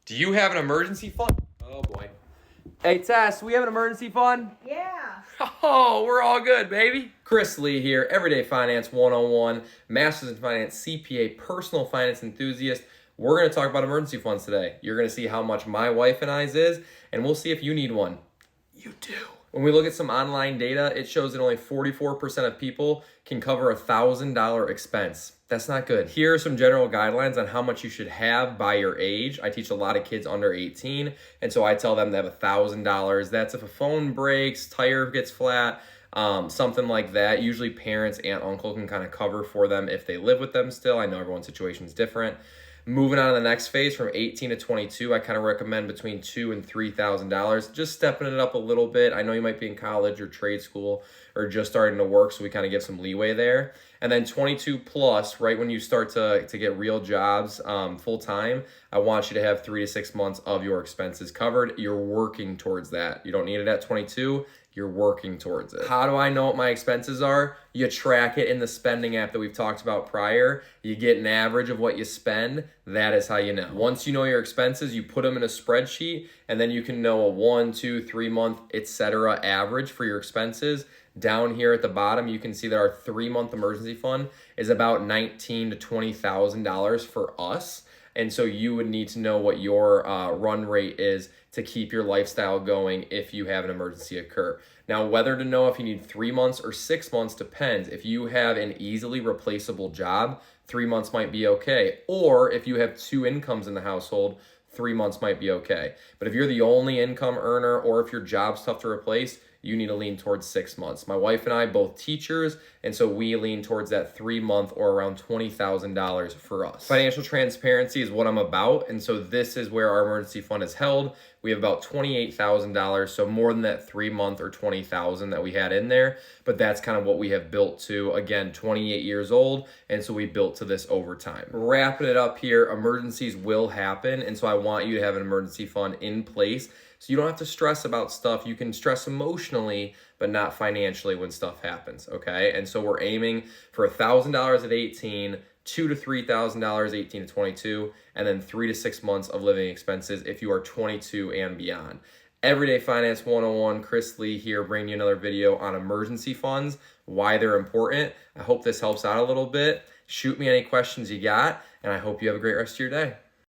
Do you have an emergency fund? Oh boy. Hey Tess, we have an emergency fund? Yeah. Oh, we're all good, baby. Chris Lee here, Everyday Finance 101, Masters in Finance, CPA, personal finance enthusiast. We're going to talk about emergency funds today. You're going to see how much my wife and I's is, and we'll see if you need one. You do. When we look at some online data, it shows that only 44% of people can cover a $1,000 expense. That's not good. Here are some general guidelines on how much you should have by your age. I teach a lot of kids under 18, and so I tell them to have $1,000. That's if a phone breaks, tire gets flat, something like that. Usually parents, aunt, uncle can kind of cover for them if they live with them still. I know everyone's situation is different. Moving on to the next phase from 18 to 22, I kind of recommend between $2,000 and $3,000, just stepping it up a little bit. I know you might be in college or trade school or just starting to work, so we kind of give some leeway there. And then 22 plus, right when you start to get real jobs full time, I want you to have 3 to 6 months of your expenses covered. You're working towards that. You don't need it at 22. You're working towards it. How do I know what my expenses are? You track it in the spending app that we've talked about prior. You get an average of what you spend. That is how you know. Once you know your expenses, you put them in a spreadsheet, and then you can know a 1, 2, 3 month, etc. average for your expenses. Down here at the bottom, you can see that our 3-month emergency fund is about $19,000 to $20,000 for us. And so you would need to know what your run rate is to keep your lifestyle going if you have an emergency occur. Now, whether to know if you need 3 months or 6 months depends. If you have an easily replaceable job, 3 months might be okay. Or if you have 2 incomes in the household, 3 months might be okay. But if you're the only income earner or if your job's tough to replace, you need to lean towards 6 months. My wife and I, both teachers, and so we lean towards that 3-month or around $20,000 for us. Financial transparency is what I'm about, and so this is where our emergency fund is held. We have about $28,000, so more than that 3-month or $20,000 that we had in there, but that's kind of what we have built to. Again, 28 years old, and so we built to this over time. Wrapping it up here, emergencies will happen, and so I want you to have an emergency fund in place so you don't have to stress about stuff. You can stress emotionally, but not financially when stuff happens, okay? And so we're aiming for $1,000 at 18, $2,000 to $3,000 18 to 22, and then 3 to 6 months of living expenses if you are 22 and beyond. Everyday Finance 101, Chris Lee here, bringing you another video on emergency funds, why they're important. I hope this helps out a little bit. Shoot me any questions you got, and I hope you have a great rest of your day.